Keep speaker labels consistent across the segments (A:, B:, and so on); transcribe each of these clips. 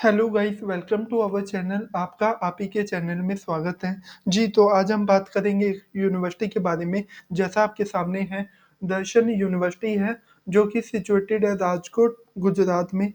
A: Hello guys, welcome to our channel. आपका आप ही के चैनल में स्वागत है। जी, तो आज हम बात करेंगे एक यूनिवर्सिटी के बारे में। जैसा आपके सामने है, दर्शन यूनिवर्सिटी है, जो कि सिचुएटेड है राजकोट, गुजरात में।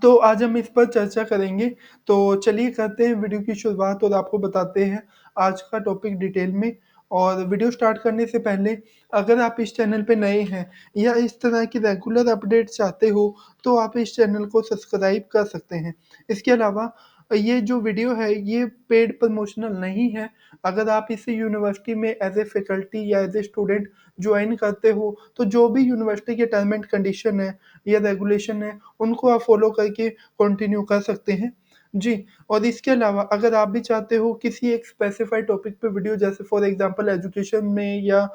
A: तो आज हम इस पर चर्चा करेंगे। तो चलिए करते हैं वीडियो की शुरुआत और आपको बताते हैं आज का टॉपिक डिटेल में। और वीडियो स्टार्ट करने से पहले, अगर आप इस चैनल पे नए हैं या इस तरह की रेगुलर अपडेट चाहते हो, तो आप इस चैनल को सब्सक्राइब कर सकते हैं। इसके अलावा ये जो वीडियो है, ये पेड प्रमोशनल नहीं है। अगर आप इस यूनिवर्सिटी में एज ए फैकल्टी या एज ए स्टूडेंट ज्वाइन करते हो, तो जो भी यूनिवर्सिटी के टर्म एंड कंडीशन है या रेगुलेशन है, उनको आप फॉलो करके कंटिन्यू कर सकते हैं। जी, और इसके अलावा अगर आप भी चाहते हो किसी एक स्पेसिफाइड टॉपिक पे वीडियो, जैसे फॉर एग्ज़ाम्पल एजुकेशन में या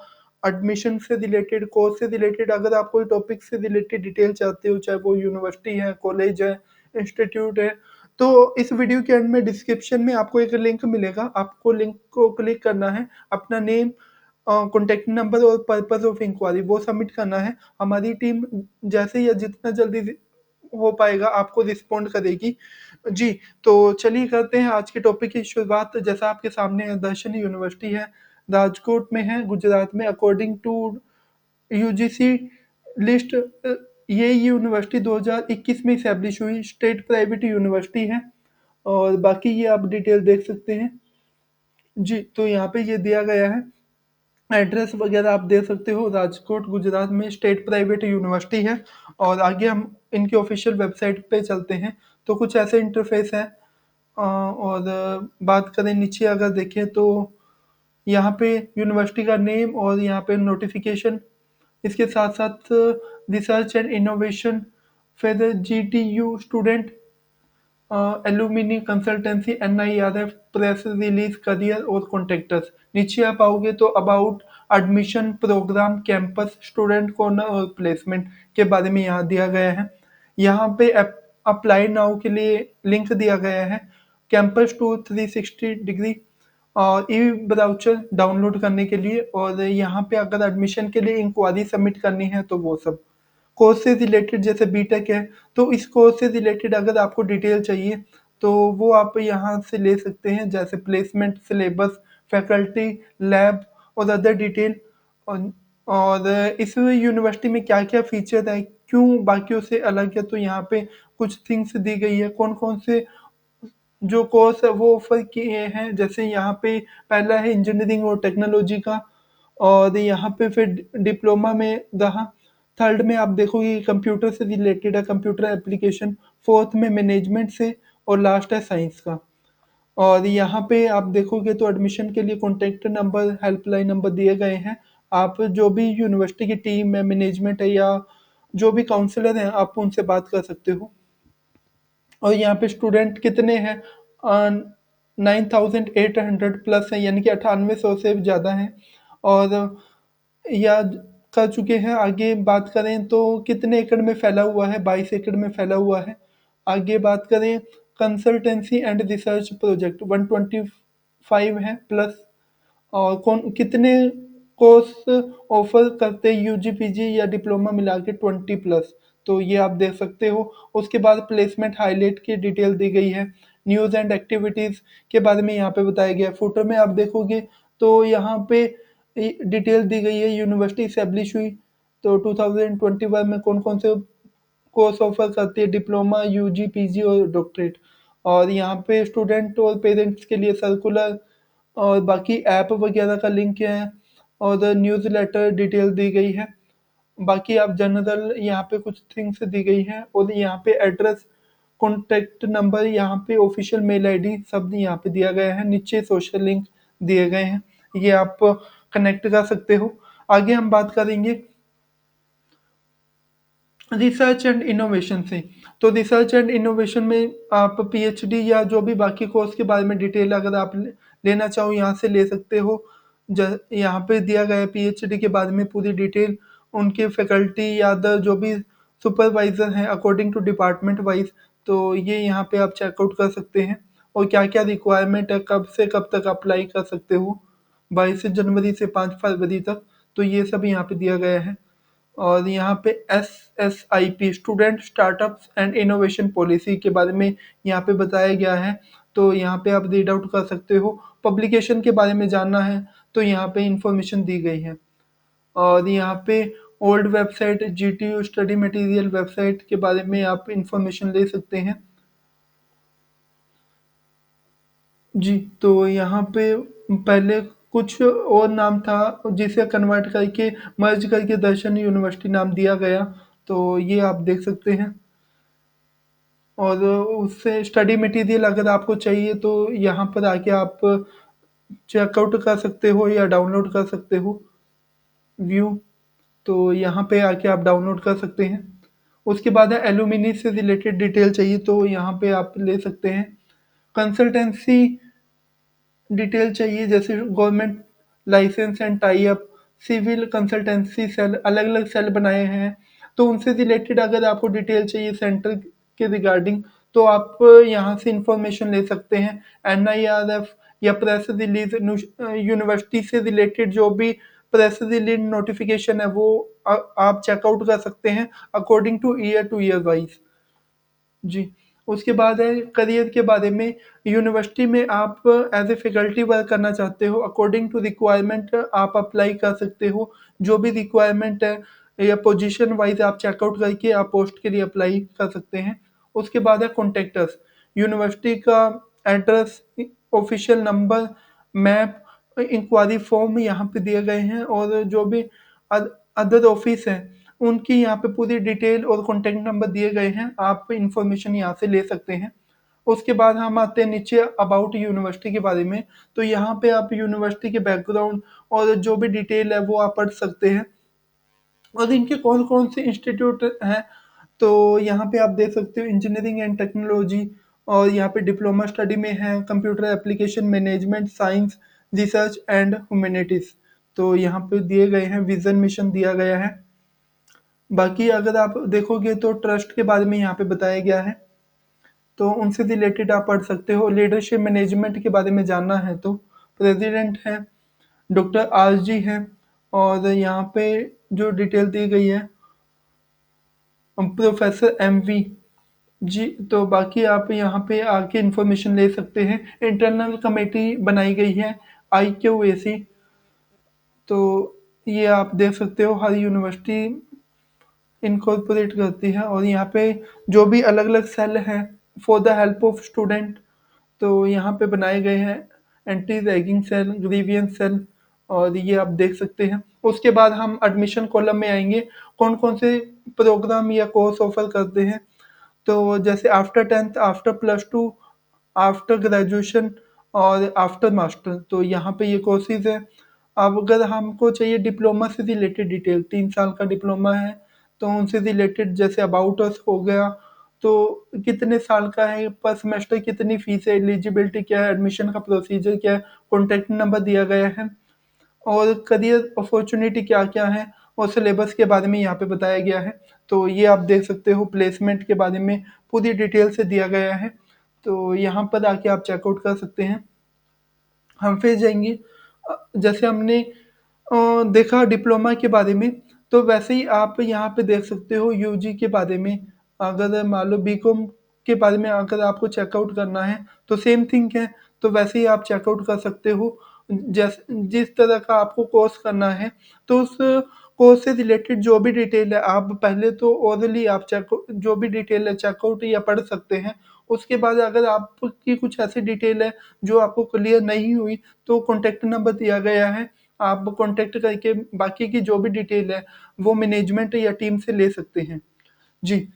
A: एडमिशन से रिलेटेड, कोर्स से रिलेटेड, अगर आप कोई टॉपिक से रिलेटेड डिटेल चाहते हो, चाहे वो यूनिवर्सिटी है, कॉलेज है, इंस्टीट्यूट है, तो इस वीडियो के एंड में डिस्क्रिप्शन में आपको एक लिंक मिलेगा। आपको लिंक को क्लिक करना है, अपना नेम, कॉन्टैक्ट नंबर और पर्पज़ ऑफ इंक्वायरी वो सबमिट करना है। हमारी टीम जैसे या जितना जल्दी हो पाएगा आपको रिस्पॉन्ड करेगी। जी, तो चलिए करते हैं आज के टॉपिक की शुरुआत। जैसा आपके सामने है, दर्शन यूनिवर्सिटी है, राजकोट में है, गुजरात में। अकॉर्डिंग टू यूजीसी लिस्ट, ये यूनिवर्सिटी 2021 में इस्टेब्लिश हुई, स्टेट प्राइवेट यूनिवर्सिटी है। और बाकी ये आप डिटेल देख सकते हैं। जी, तो यहाँ पे ये दिया गया है, एड्रेस वगैरह आप दे सकते हो। राजकोट, गुजरात में स्टेट प्राइवेट यूनिवर्सिटी है। और आगे हम इनकी ऑफिशियल वेबसाइट पे चलते हैं। तो कुछ ऐसे इंटरफेस है। और बात करें नीचे, अगर देखें तो यहाँ पे यूनिवर्सिटी का नेम और यहाँ पे नोटिफिकेशन, इसके साथ साथ रिसर्च एंड इनोवेशन, फिर GTU student, alumni consultancy, NIRF, press release, career और कॉन्टेक्टर्स। नीचे आप आओगे तो about, admission, program, campus, student corner और प्लेसमेंट के बारे में यहाँ दिया गया है। यहाँ पे अप्लाई नाउ के लिए लिंक दिया गया है। कैंपस टू 360 डिग्री और ई ब्राउचर डाउनलोड करने के लिए। और यहाँ पे अगर एडमिशन के लिए इंक्वायरी सबमिट करनी है तो वो सब। कोर्स से रिलेटेड जैसे बीटेक है, तो इस कोर्स से रिलेटेड अगर आपको डिटेल चाहिए तो वो आप यहाँ से ले सकते हैं, जैसे प्लेसमेंट, सिलेबस, फैकल्टी, लैब और अदर डिटेल। और और इस यूनिवर्सिटी में क्या-क्या फीचर है, क्यों बाकियों से अलग है, तो यहाँ पे कुछ थिंग्स दी गई है। कौन-कौन से जो कोर्स है वो ऑफर किए हैं, जैसे यहाँ पे पहला है इंजीनियरिंग और टेक्नोलॉजी का। और यहाँ पे फिर डिप्लोमा में रहा। थर्ड में आप देखोगे कंप्यूटर से रिलेटेड है, कंप्यूटर एप्लीकेशन। फोर्थ में मैनेजमेंट से। और लास्ट है साइंस का। और यहाँ पे आप देखोगे तो एडमिशन के लिए कॉन्टैक्ट नंबर, हेल्पलाइन नंबर दिए गए हैं। आप जो भी यूनिवर्सिटी की टीम है, मैनेजमेंट है या जो भी काउंसलर हैं, आप उनसे बात कर सकते हो। और यहाँ पे स्टूडेंट कितने हैं? 9800 प्लस है, यानी कि 9800 से ज़्यादा हैं। और या कर चुके हैं। आगे बात करें तो कितने एकड़ में फैला हुआ है? 22 एकड़ में फैला हुआ है। आगे बात करें, कंसल्टेंसी एंड रिसर्च प्रोजेक्ट 125 है प्लस। और कौन कितने कोर्स ऑफर करते हैं, यूजी पीजी या डिप्लोमा मिला के 20 प्लस। तो ये आप देख सकते हो। उसके बाद प्लेसमेंट हाईलाइट की डिटेल दी गई है। न्यूज़ एंड एक्टिविटीज़ के बारे में यहाँ पे बताया गया है। फुटर में आप देखोगे तो यहाँ पे डिटेल दी गई है, यूनिवर्सिटी इस्टेब्लिश हुई तो 2021 में कौन कौन से कोर्स ऑफर करती है, डिप्लोमा, यूजी, पीजी और डॉक्टरेट। और यहाँ पे स्टूडेंट और पेरेंट्स के लिए सर्कुलर और बाकी ऐप वगैरह का लिंक है। और न्यूज़ लेटर डिटेल दी गई है। बाकी आप जनरल यहाँ पे कुछ थिंग्स दी गई हैं। और यहाँ पे एड्रेस, कॉन्टैक्ट नंबर, यहाँ पे ऑफिशियल मेल आईडी सब यहाँ पे दिया गया है। नीचे सोशल लिंक दिए गए हैं, ये आप कनेक्ट कर सकते हो। आगे हम बात करेंगे रिसर्च एंड इनोवेशन से। तो रिसर्च एंड इनोवेशन में आप पीएचडी या जो भी बाकी कोर्स के बारे में डिटेल अगर आप लेना चाहो, यहाँ से ले सकते हो। यहाँ पे दिया गया है पीएचडी के बारे में पूरी डिटेल, उनके फैकल्टी या अदर जो भी सुपरवाइजर हैं अकॉर्डिंग टू डिपार्टमेंट वाइज। तो ये यहाँ पे आप चेकआउट कर सकते हैं। और क्या क्या रिक्वायरमेंट है, कब से कब तक अप्लाई कर सकते हो, 22 जनवरी से 5 फरवरी तक। तो ये सब यहाँ पे दिया गया है। और यहाँ पे SSIP student startups and innovation policy के बारे में यहाँ पे बताया गया है, तो यहाँ पे आप रीड आउट कर सकते हो। पब्लिकेशन के बारे में जानना है तो यहाँ पे इंफॉर्मेशन दी गई है। और यहाँ पे old website GTU study material website के बारे में आप इंफॉर्मेशन ले सकते हैं। जी, तो यहाँ पे पहले कुछ और नाम था जिसे कन्वर्ट करके मर्ज करके दर्शन यूनिवर्सिटी नाम दिया गया, तो ये आप देख सकते हैं। और उससे स्टडी मटेरियल अगर आपको चाहिए तो यहाँ पर आके आप चेकआउट कर सकते हो या डाउनलोड कर सकते हो व्यू, तो यहाँ पे आके आप डाउनलोड कर सकते हैं। उसके बाद है एलुमिनी से रिलेटेड डिटेल चाहिए तो यहाँ पे आप ले सकते हैं। कंसल्टेंसी डिटेल चाहिए जैसे government licence and tie up, civil consultancy cell, अलग अलग सेल बनाए हैं, तो उनसे रिलेटेड अगर आपको डिटेल चाहिए सेंटर के रिगार्डिंग तो आप यहाँ से इंफॉर्मेशन ले सकते हैं। NIRF या प्रेस रिलीज यूनिवर्सिटी से रिलेटेड जो भी प्रेस रिलीज नोटिफिकेशन है वो आप चेकआउट कर सकते हैं अकॉर्डिंग टू ईयर वाइज। जी, उसके बाद है करियर के बारे में। यूनिवर्सिटी में आप एज़ ए फैकल्टी वर्क करना चाहते हो, अकॉर्डिंग टू रिक्वायरमेंट आप अप्लाई कर सकते हो। जो भी रिक्वायरमेंट है या पोजीशन वाइज़ आप चेकआउट करके आप पोस्ट के लिए अप्लाई कर सकते हैं। उसके बाद है कॉन्टैक्ट अस। यूनिवर्सिटी का address, official number, map, inquiry form यहाँ पे दिए गए हैं और जो भी अदर ऑफ़िस हैं उनकी यहाँ पे पूरी डिटेल और कॉन्टैक्ट नंबर दिए गए हैं, आप इन्फॉर्मेशन यहाँ से ले सकते हैं। उसके बाद हम आते हैं नीचे अबाउट यूनिवर्सिटी के बारे में, तो यहाँ पे आप यूनिवर्सिटी के बैकग्राउंड और जो भी डिटेल है वो आप पढ़ सकते हैं। और इनके कौन-कौन से इंस्टीट्यूट हैं, तो यहाँ पे आप देख सकते हो इंजीनियरिंग एंड टेक्नोलॉजी और यहाँ पे डिप्लोमा स्टडी में है, computer application management, science, research and humanities. तो यहाँ पे दिए गए हैं, विज़न मिशन दिया गया है। बाकी अगर आप देखोगे तो ट्रस्ट के बारे में यहाँ पे बताया गया है, तो उनसे रिलेटेड आप पढ़ सकते हो। लीडरशिप मैनेजमेंट के बारे में जानना है तो प्रेज़िडेंट हैं, डॉक्टर RG हैं और यहाँ पे जो डिटेल दी गई है प्रोफ़ेसर MV जी, तो बाकी आप यहाँ पे आके इन्फॉर्मेशन ले सकते हैं। इंटरनल कमेटी बनाई गई है IQAC, तो ये आप देख सकते हो हर यूनिवर्सिटी इनकॉर्पोरेट करती है। और यहाँ पे जो भी अलग-अलग सेल हैं for the help of student, तो यहाँ पे बनाए गए हैं anti ragging cell, grievance cell, और ये आप देख सकते हैं। उसके बाद हम एडमिशन कॉलम में आएँगे, कौन-कौन से प्रोग्राम या कोर्स ऑफ़र करते हैं। तो जैसे after 10th, after +2, after graduation और आफ्टर मास्टर, तो यहाँ पे ये कोर्सेज़ हैं। अब अगर हमको चाहिए डिप्लोमा से रिलेटेड डिटेल, 3 साल का डिप्लोमा है, तो उनसे रिलेटेड जैसे अबाउट अस हो गया, तो कितने साल का है, पर सेमेस्टर कितनी फ़ीस है, एलिजिबिलिटी क्या है, एडमिशन का प्रोसीजर क्या है, कॉन्टैक्ट नंबर दिया गया है। और करियर अपॉर्चुनिटी क्या-क्या है और सिलेबस के बारे में यहाँ पे बताया गया है। तो ये आप देख सकते हो, प्लेसमेंट के बारे में पूरी डिटेल से दिया गया है। तो यहाँ पर आके आप चेकआउट कर सकते हैं। हम फिर जाएँगे जैसे हमने देखा डिप्लोमा के बारे में, तो वैसे ही आप यहाँ पे देख सकते हो यूजी के बारे में। अगर मान लो बीकॉम के बारे में अगर आपको चेकआउट करना है, तो सेम थिंग है, तो वैसे ही आप चेकआउट कर सकते हो। जिस तरह का आपको कोर्स करना है, तो उस कोर्स से रिलेटेड जो भी डिटेल है, आप पहले तो ओरली आप जो भी डिटेल है चेकआउट या पढ़ सकते हैं। उसके बाद अगर आपकी कुछ ऐसी डिटेल है जो आपको क्लियर नहीं हुई, तो कॉन्टैक्ट नंबर दिया गया है। आप कॉन्टैक्ट करके बाकी की जो भी डिटेल है, वो मैनेजमेंट या टीम से ले सकते हैं। जी।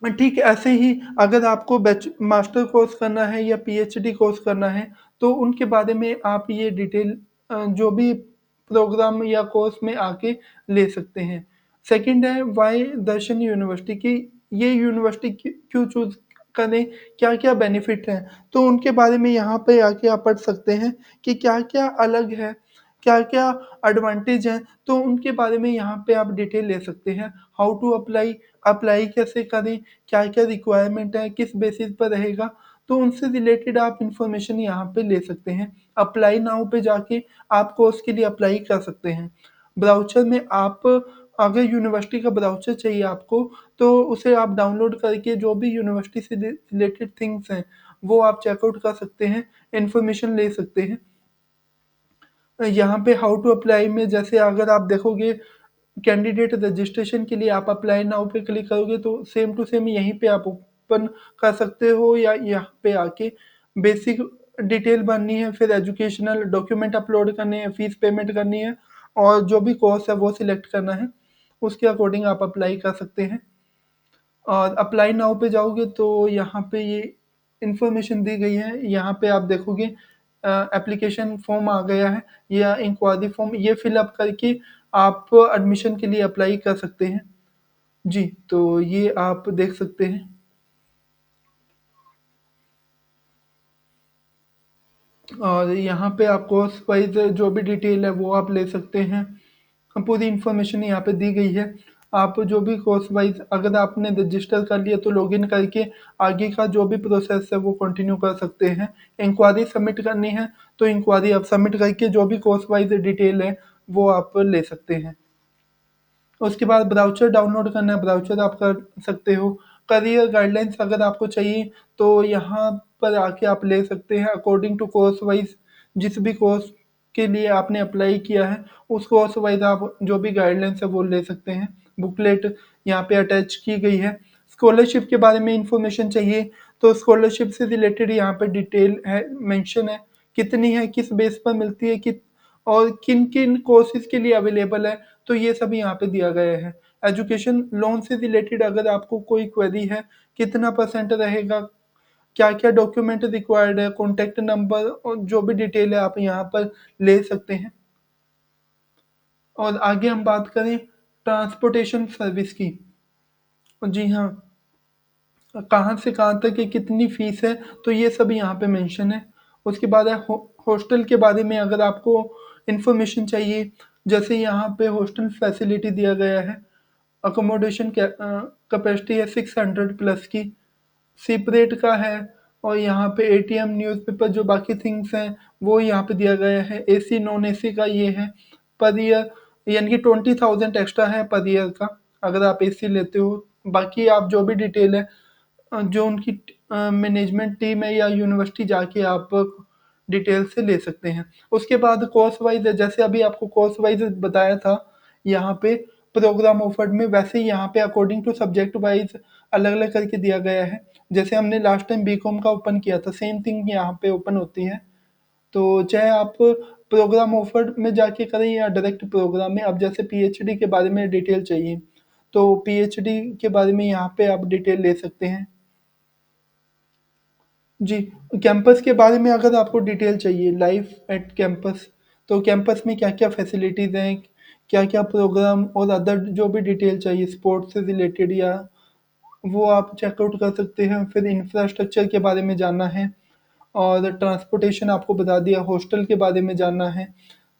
A: ठीक ऐसे ही अगर आपको मास्टर कोर्स करना है या पीएचडी कोर्स करना है, तो उनके बारे में आप ये डिटेल जो भी प्रोग्राम या कोर्स में आके ले सकते हैं। सेकंड है व्हाई दर्शन यूनिवर्सिटी की ये यूनिवर्सिटी क्यों चूज़ करें, क्या-क्या बेनिफिट हैं? तो उनके बारे में यहाँ पे आके आप पढ़ सकते हैं कि क्या-क्या अलग है, क्या-क्या एडवांटेज हैं, तो उनके बारे में यहाँ पे आप डिटेल ले सकते हैं। हाउ टू अप्लाई, अप्लाई कैसे करें, क्या-क्या रिक्वायरमेंट है, किस बेसिस पर रहेगा, तो उनसे रिलेटेड आप इन्फॉर्मेशन यहाँ पे ले सकते हैं। अप्लाई नाउ पे जाके आप कोर्स के लिए अप्लाई कर सकते हैं। ब्राउचर में आप अगर यूनिवर्सिटी का ब्राउज़र चाहिए आपको, तो उसे आप डाउनलोड करके जो भी यूनिवर्सिटी से रिलेटेड थिंग्स हैं, वो आप चेकआउट कर सकते हैं, इन्फॉर्मेशन ले सकते हैं। यहाँ पे हाउ टू अप्लाई में जैसे अगर आप देखोगे कैंडिडेट रजिस्ट्रेशन के लिए आप अप्लाई नाउ पे क्लिक करोगे तो सेम टू सेम यहीं पे आप ओपन कर सकते हो या यहाँ पे आके बेसिक डिटेल भरनी है, फिर एजुकेशनल डॉक्यूमेंट अपलोड करने हैं, फीस पेमेंट करनी है और जो भी कोर्स है वो सिलेक्ट करना है। उसके अकॉर्डिंग आप अप्लाई कर सकते हैं। और अप्लाई नाउ पे जाओगे तो यहाँ पे ये इन्फॉर्मेशन दी गई है। यहाँ पे आप देखोगे एप्लीकेशन फॉर्म आ गया है या इंक्वायरी फॉर्म, ये फिल अप करके आप एडमिशन के लिए अप्लाई कर सकते हैं। जी, तो ये आप देख सकते हैं। और यहाँ पे आप कोर्स वाइज़ जो भी डिटेल है वो आप ले सकते हैं। पूरी इन्फॉर्मेशन यहाँ पे दी गई है। आप जो भी कोर्स वाइज़ अगर आपने रजिस्टर कर लिया तो लॉगिन करके आगे का जो भी प्रोसेस है वो कंटिन्यू कर सकते हैं। इंक्वायरी सबमिट करनी है तो इंक्वायरी आप सबमिट करके जो भी कोर्स वाइज़ डिटेल है वो आप ले सकते हैं। उसके बाद ब्राउज़र डाउनलोड करना है, ब्राउज़र आप कर सकते हो। करियर गाइडलाइंस अगर आपको चाहिए तो यहाँ पर आके आप ले सकते हैं अकॉर्डिंग टू कोर्स वाइज़। जिस भी कोर्स के लिए आपने अप्लाई किया है, उस कोर्स वाइज़ आप जो भी गाइडलाइंस है वो ले सकते हैं। बुकलेट यहाँ पे अटैच की गई है। स्कॉलरशिप के बारे में इन्फॉर्मेशन चाहिए तो स्कॉलरशिप से रिलेटेड यहाँ पे डिटेल है, मेंशन है, कितनी है, किस बेस पर मिलती है, कित और किन-किन कोर्सेज़ के लिए अवेलेबल है, तो ये सब यहाँ पे दिया गया है। एजुकेशन लोन से रिलेटेड अगर आपको कोई क्वेरी है, कितना परसेंट रहेगा, क्या-क्या डॉक्यूमेंट रिक्वायर्ड है, कॉन्टैक्ट नंबर और जो भी डिटेल है आप यहाँ पर ले सकते हैं। और आगे हम बात करें ट्रांसपोर्टेशन सर्विस की। जी हाँ, कहाँ से कहाँ तक है, कितनी फ़ीस है, तो ये सब यहाँ पे मेंशन है। उसके बाद है हॉस्टल के बारे में अगर आपको इन्फॉर्मेशन चाहिए, जैसे यहाँ पे हॉस्टल फैसिलिटी दिया गया है। अकोमोडेशन कैपेसिटी है 600 प्लस की, सेपरेट का है और यहाँ पे एटीएम, न्यूज़पेपर जो बाकी थिंग्स हैं, वो यहाँ पे दिया गया है। एसी, नॉन एसी का ये है पर ईयर यानी कि 20,000 एक्स्ट्रा है पर ईयर का, अगर आप एसी लेते हो। बाकी आप जो भी डिटेल है जो उनकी मैनेजमेंट टीम है या यूनिवर्सिटी जाके आप डिटेल से ले सकते हैं। उसके बाद कोर्स वाइज़ जैसे अभी आपको कोर्स वाइज़ बताया था, यहाँ पे प्रोग्राम ऑफर्ड में वैसे ही यहाँ पे अकॉर्डिंग टू सब्जेक्ट वाइज़ अलग-अलग करके दिया गया है। जैसे हमने लास्ट टाइम बीकॉम का ओपन किया था, सेम थिंग यहाँ पे ओपन होती है। तो चाहे आप प्रोग्राम ऑफर्ड में जाके करें या डायरेक्ट प्रोग्राम में, अब जैसे पीएचडी के बारे में डिटेल चाहिए, तो पीएचडी के बारे में यहाँ पे आप डिटेल ले सकते हैं। जी, कैंपस के बारे में अगर आपको डिटेल चाहिए लाइफ एट कैंपस, तो कैंपस में क्या-क्या फैसिलिटीज़ हैं, क्या-क्या प्रोग्राम और अदर जो भी डिटेल चाहिए स्पोर्ट्स से रिलेटेड या वो आप चेकआउट कर सकते हैं। फिर इंफ्रास्ट्रक्चर के बारे में जानना है और ट्रांसपोर्टेशन आपको बता दिया, हॉस्टल के बारे में जानना है।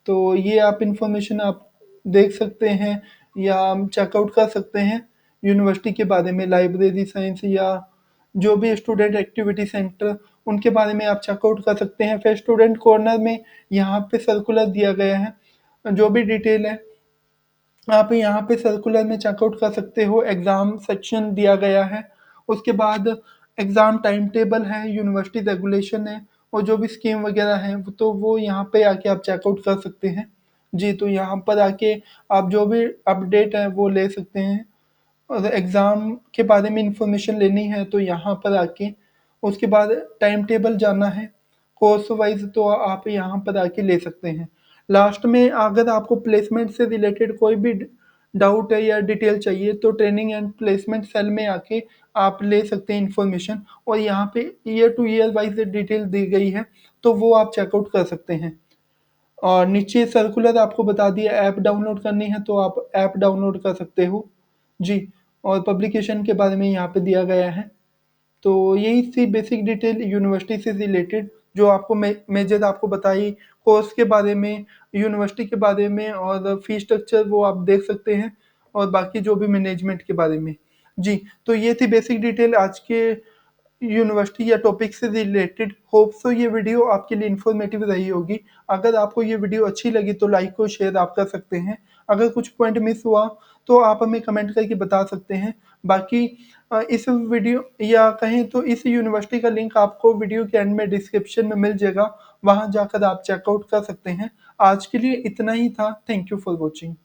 A: तो ये आप इन्फॉर्मेशन आप देख सकते हैं या चेकआउट कर सकते हैं यूनिवर्सिटी के बारे में, लाइब्रेरी साइंस या जो भी स्टूडेंट एक्टिविटी सेंटर, उनके बारे में आप चेकआउट कर सकते हैं। फिर स्टूडेंट कॉर्नर में यहाँ पे सर्कुलर दिया गया है, जो भी डिटेल है आप यहाँ पे सर्कुलर में चेकआउट कर सकते हो। एग्ज़ाम सेक्शन दिया गया है, उसके बाद एग्ज़ाम टाइम टेबल है, यूनिवर्सिटी रेगुलेशन है और जो भी स्कीम वगैरह है तो वो यहाँ पे आके आप चेकआउट कर सकते हैं। जी, तो यहाँ पर आके आप जो भी अपडेट है वो ले सकते हैं और एग्ज़ाम के बारे में इन्फॉर्मेशन लेनी है तो यहाँ पर आके, उसके बाद टाइम टेबल जानना है, कोर्स वाइज़ तो आप यहाँ पर आके ले सकते हैं। लास्ट में अगर आपको प्लेसमेंट से रिलेटेड कोई भी डाउट है या डिटेल चाहिए तो ट्रेनिंग एंड प्लेसमेंट सेल में आके आप ले सकते हैं इन्फॉर्मेशन और यहाँ पे year to year wise detail दी गई है, तो वो आप चेकआउट कर सकते हैं। और नीचे सर्कुलर आपको बता दिया, ऐप डाउनलोड करनी है तो आप ऐप डाउनलोड कर सकते हो। जी, और पब्लिकेशन के बारे में यहाँ पे दिया गया है। तो यही थी बेसिक डिटेल यूनिवर्सिटी से रिलेटेड जो आपको मेजर आपको बताई, कोर्स के बारे में, यूनिवर्सिटी के बारे में और फीस स्ट्रक्चर वो आप देख सकते हैं और बाकी जो भी मैनेजमेंट के बारे में। जी, तो ये थी बेसिक डिटेल आज के यूनिवर्सिटी या टॉपिक से रिलेटेड। होप सो ये वीडियो आपके लिए इन्फॉर्मेटिव रही होगी। अगर आपको ये वीडियो अच्छी लगी तो लाइक और शेयर आप कर सकते हैं। अगर कुछ पॉइंट मिस हुआ तो आप हमें कमेंट करके बता सकते हैं। बाकी इस वीडियो या कहें तो इस यूनिवर्सिटी का लिंक आपको वीडियो के एंड में डिस्क्रिप्शन में मिल जाएगा, वहाँ जाकर आप चेकआउट कर सकते हैं। आज के लिए इतना ही था। Thank you for watching.